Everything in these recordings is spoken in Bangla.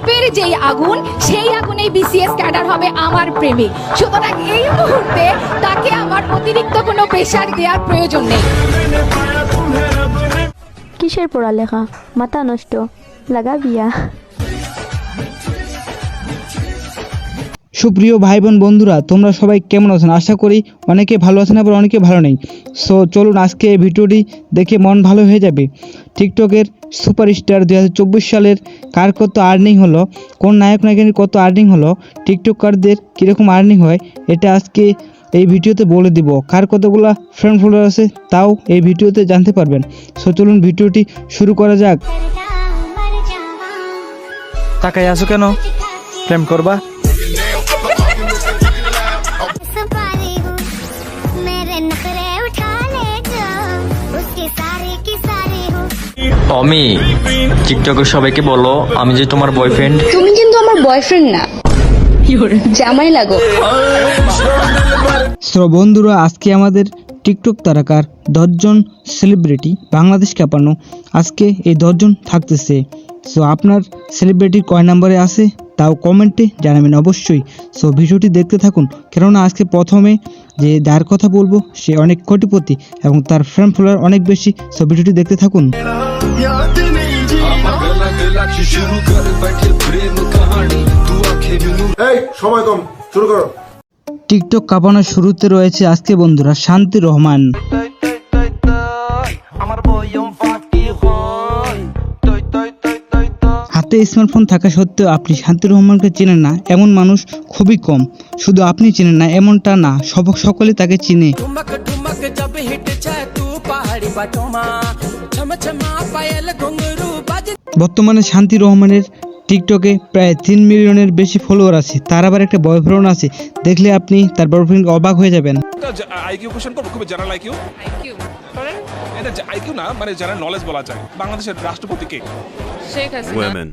রূপের যেই আগুন, সেই আগুনেই বিসিএস ক্যাডার হবে আমার প্রেমিক। সুতরাং এই মুহূর্তে তাকে আমার অতিরিক্ত কোনো প্রেশার দেওয়ার প্রয়োজন নেই। কিসের পড়ালেখা, মাথা নষ্ট, লাগা বিয়া। সুপ্রিয় ভাই বোন বন্ধুরা, তোমরা সবাই কেমন আছেন? আশা করি অনেকে ভালো আছেন, আবার অনেকে ভালো নেই। সো চলুন আজকে এই ভিডিওটি দেখে মন ভালো হয়ে যাবে। টিকটকের সুপারস্টার 2024 সালের কার কত আর্নিং হলো, কোন নায়ক নায়িকার কত আর্নিং হলো, টিকটকারদের কীরকম আর্নিং হয়, এটা আজকে এই ভিডিওতে বলে দিব। কার কতগুলো ফ্রেন্ড ফলোয়ার আছে তাও এই ভিডিওতে জানতে পারবেন। সো চলুন ভিডিওটি শুরু করা যাক। তাকাই আছো কেন? প্রেম করবা? অমি, টিকটকের সবাইকে বলো আমি যে তোমার বয়ফ্রেন্ড। তুমি কিন্তু আমার বয়ফ্রেন্ড না, জামাই লাগো। সো বন্ধুরা, আজকে আমাদের টিকটক তারকার 10 জন সেলিব্রিটি বাংলাদেশ কাঁপানো, আজকে এই 10 জন থাকতেছে। সো আপনার সেলিব্রিটি কয় নম্বরে আছে তাও কমেন্টে জানাবেন অবশ্যই। সো ভিডিওটি দেখতে থাকুন, কেননা আজকে প্রথমে যে যার কথা বলবো সে অনেক কোটিপতি এবং তার ফ্রেন্ড ফলোয়ার অনেক বেশি। সো ভিডিওটি দেখতে থাকুন। সময় কম, শুরু করো। টিকটক কাঁপানোর শুরুতে রয়েছে আজকে বন্ধুরা শান্তি রহমান। হাতে স্মার্টফোন থাকা সত্ত্বেও আপনি শান্তি রহমানকে চেনেন না এমন মানুষ খুবই কম। শুধু আপনি চেনেন না এমনটা না, সকলে তাকে চিনে। বর্তমানে শান্তি রহমানের টিকটকে প্রায় 3 মিলিয়নের বেশি ফলোয়ার আছে। তার আবার একটা বয়ফ্রেন্ড আছে, দেখলে আপনি তার বয়ফ্রেন্ডকে অবাক হয়ে যাবেন। আইকিউ কোশ্চেন করব, খুব জেনারেল আইকিউ। এটা আইকিউ না, মানে জেনারেল নলেজ বলা যায়। বাংলাদেশের রাষ্ট্রপতি কে? শেখ হাসিনা।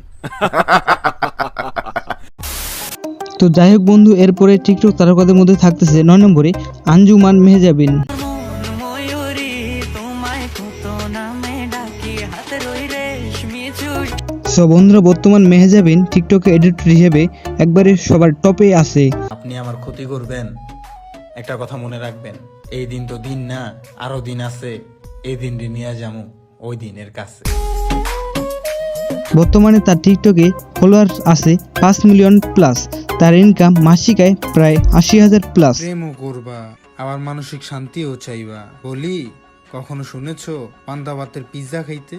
তো যাই হোক বন্ধু, এরপরে টিকটক তারকাদের মধ্যে থাকতেছে 9 নম্বরে আঞ্জুমান মেহজাবিন। সো বন্ধুরা, বর্তমান মেহজাবিন টিকটকে এডিটর হিসেবে একবারে সবার টপে আছে। আপনি আমার ক্ষতি করবেন, একটা কথা মনে রাখবেন, এই দিন তো দিন না, আরো দিন আছে। এই দিন নিয়ে যাবো ওই দিনের কাছে। বর্তমানে তার টিকটকে ফলোয়ার আছে 5 মিলিয়ন প্লাস। তার ইনকাম মাসিক আয় প্রায় 80,000 প্লাস। প্রেমও করবা, আবার মানসিক শান্তিও চাইবা। বলি, কখনো শুনেছো পান্তা ভাতের পিৎজা খাইতে?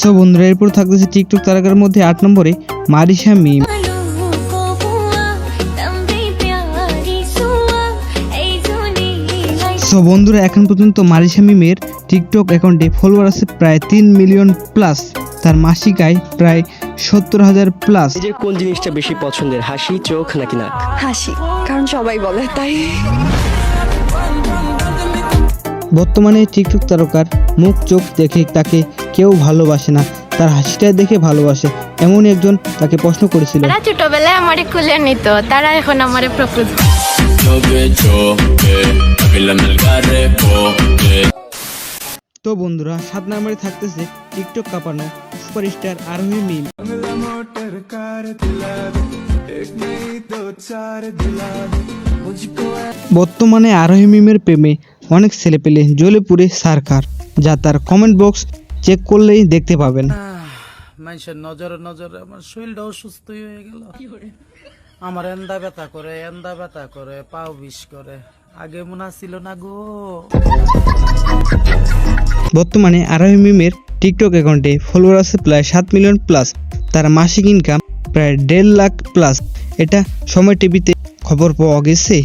সো বন্ধুরা, এরপর থাকতেছে টিকটক তারকার মধ্যে 8 নম্বরে মারিশা মিম। সো বন্ধুরা, এখন পর্যন্ত মারিশা মিমের টিকটক অ্যাকাউন্টে ফলোয়ার আছে প্রায় 3 মিলিয়ন প্লাস। তার মাসিক আয় প্রায় 70,000 প্লাস। যে কোন জিনিসটা বেশি পছন্দের, হাসি, চোখ নাকি নাক? হাসি, কারণ সবাই বলে তাই। বর্তমানে টিকটক তারকার মুখ চোখ দেখে তাকে কেউ ভালোবাসে না, তার হাসিটা দেখে ভালোবাসে। এমনই একজন তাকে প্রশ্ন করেছিল। তারা ছোটবেলায় আমারে খুলে নিত, তারা এখন আমারে প্রপোজ। তো বন্ধুরা, 7 নম্বরে থাকতেছে টিকটক কাঁপানো সুপারস্টার আরোহী মিম। বর্তমানে আরোহী মিমের প্রেমে অনেক ছেলেপেলে জ্বলে পুড়ে সারখার, যা তার কমেন্ট বক্স চেক করলেই দেখতে পাবেন। মানুষের নজরে নজরে আমার শরীরটা অসুস্থ হয়ে গেল। আমার এন্দা ব্যথা করে, পাও বিষ করে। আগে মনে ছিল না গো। বর্তমানে আরোহী মিমের টিকটক অ্যাকাউন্টে ফলোয়ার আছে প্রায় 7 মিলিয়ন প্লাস। তার মাসিক ইনকাম প্রায় 1.5 লাখ প্লাস। এটা সময় টিভিতে খবর পাওয়া গেছে।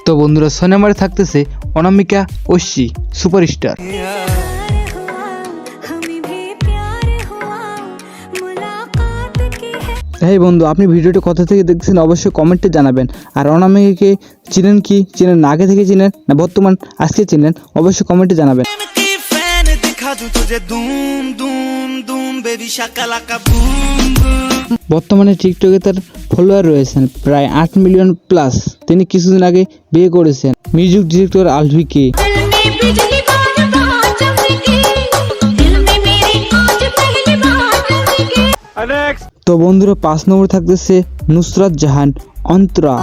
তো বন্ধুরা, 6 নম্বরে থাকতেছে অনামিকা ঐশী সুপারস্টার। হ্যাঁ বন্ধু, আপনি ভিডিওটি কোথা থেকে দেখছেন অবশ্যই কমেন্টে জানাবেন। আর অনামিকাকে চিনেন কি চিনেন না, আগে থেকে চিনেন না বর্তমান আজকে চিনেন, অবশ্যই কমেন্টে জানাবেন। বর্তমানে টিকটকে তার ফলোয়ার রয়েছেন প্রায় 8 মিলিয়ন প্লাস। তিনি কিছুদিন আগে বিয়ে করেছেন মিউজিক ডিরেক্টর আলভিকে। তো বন্ধুরা 5 নম্বর থাকতেছে নুসরাত জাহান অন্তরা।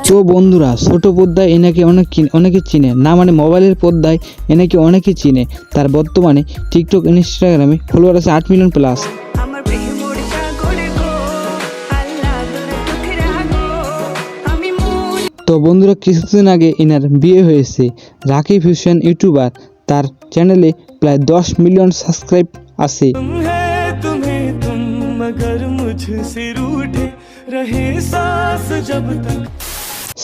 তো বন্ধুরা ছোট পর্দায় এনাকে অনেকে চিনে না, মানে মোবাইলের পর্দায় এনাকে অনেকে চিনে। তার বর্তমানে টিকটক ইনস্টাগ্রামে ফলোয়ার আছে 8 মিলিয়ন প্লাস। তো বন্ধুরা কিছুদিন আগে এনার বিয়ে হয়েছে। রাকিব হোসেন ইউটিউবার, তার চ্যানেলে প্রায় 10 মিলিয়ন সাবস্ক্রাইব আছে।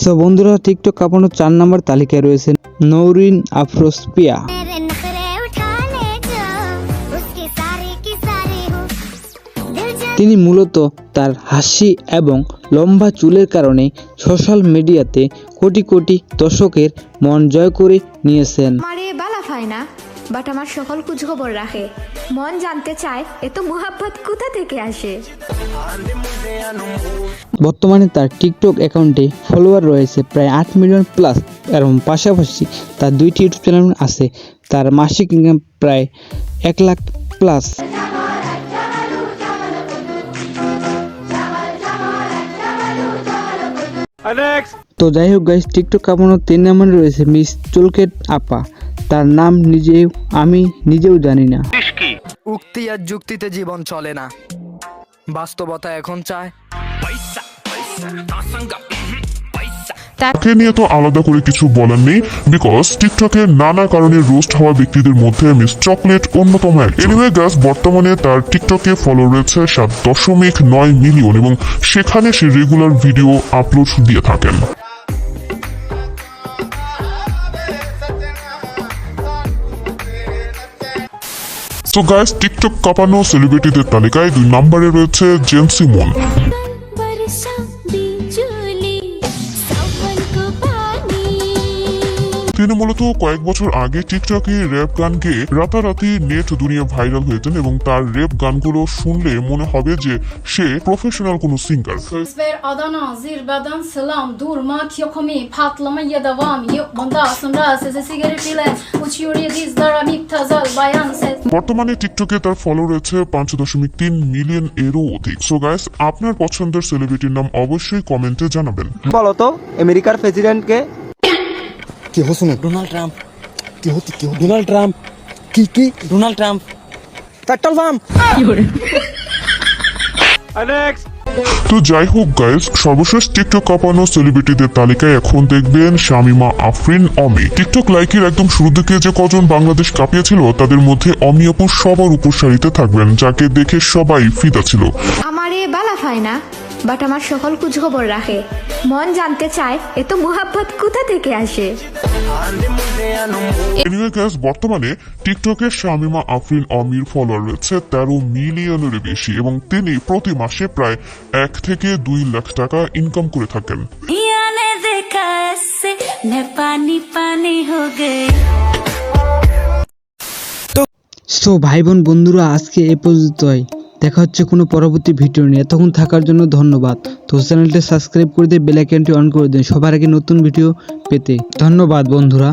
সো বন্ধুরা টিকটক কাঁপানো 4 নম্বর তালিকায় রয়েছে নৌরিন আফরোজ পিয়া। তিনি মূলত তার হাসি এবং লম্বা চুলের কারণে সোশ্যাল মিডিয়াতে কোটি কোটি দর্শকের মন জয় করে নিয়েছেন। আমারে বালা পায় না, বাট আমার সকল খোঁজখবর রাখে। মন জানতে চায় এত মোহাব্বত কোথা থেকে আসে। বর্তমানে তার টিকটক অ্যাকাউন্টে ফলোয়ার রয়েছে প্রায় 8 মিলিয়ন প্লাস এবং পাশাপাশি তার 2টি ইউটিউব চ্যানেল আছে। তার মাসিক ইনকাম প্রায় 1 লাখ প্লাস। তো যাই হোক গাইস, টিকটক কাঁপানো 3 নম্বরে রয়েছে মিস চুলকেট আপা। তার নাম আমি নিজেও জানি না। উক্তি আর যুক্তিতে জীবন চলে না, বাস্তবতা এখন চায় তাকে নিয়ে তো আলাদা করে কিছু বলার নেই, বিকজ টিকটকে নানা কারণে রোস্ট হওয়া ব্যক্তিদের মধ্যে মিস চকলেট অন্যতম এক। এনিওয়ে গাইস, বর্তমানে তার টিকটকে ফলো রয়েছে 7.9 মিলিয়ন এবং সেখানে সে রেগুলার ভিডিও আপলোড দিয়ে থাকেন। তো গাইস, টিকটক কাঁপানো সেলিব্রিটিদের তালিকায় 2 নম্বরে রয়েছে জেমসি মুন। তিনি মূলত কয়েক বছর আগে টিকটকে র্যাপ গান গেয়ে রাতারাতি নেট দুনিয়া ভাইরাল হয়েছেন এবং তার র্যাপ গানগুলো শুনলে মনে হবে যে সে প্রফেশনাল কোনো singer. Ver Adana zirveden selam durmak yok mi patlamaya devam yok bundan sonra size sigaret ile uçuyor dizler müptezel bayan ses। বর্তমানে টিকটকে তার ফলো রয়েছে 5.3 মিলিয়ন এরও অধিক। সো গাইস, আপনার পছন্দের সেলিব্রিটির নাম অবশ্যই কমেন্টে জানাবেন। বলো তো আমেরিকার প্রেসিডেন্টকে? কি হসুন? Donald Trump. কি ডোনাল্ড ট্রাম্প? কি ডোনাল্ড ট্রাম্প? Petrol pump. তো যাই হোক গাইস, সর্বশেষ টিকটক কাঁপানো সেলিব্রিটিদের তালিকায় এখন দেখবেন শামিমা আফরিন অমি। টিকটক লাইকের একদম শুরু থেকে যে কজন বাংলাদেশ কাঁপিয়েছিল তাদের মধ্যে অমি আপু সবার উপর সারিতে থাকবেন, যাকে দেখে সবাই ফিদা ছিল। আমারে বালা পায় না, বাট আমার সকল খোঁজখবর রাখে। মন জানতে চায় এত মোহাব্বত কোথা থেকে আসে। এনিওয়ে গাইস, বর্তমানে টিকটকে শামিমা আফরিন অমির ফলোয়ার রয়েছে 13 মিলিয়নের বেশি এবং তিনি প্রতি মাসে প্রায় 1 থেকে 2 লাখ টাকা ইনকাম করে থাকেন। সো ভাই বোন বন্ধুরা, আজকে এ পর্যন্তই। দেখা হচ্ছে কোনো পরবর্তী ভিডিও নিয়ে। এতক্ষণ থাকার জন্য ধন্যবাদ। তো চ্যানেলটি সাবস্ক্রাইব করে দিয়ে বেল আইকনটি অন করে দিন সবার আগে নতুন ভিডিও পেতে। ধন্যবাদ বন্ধুরা।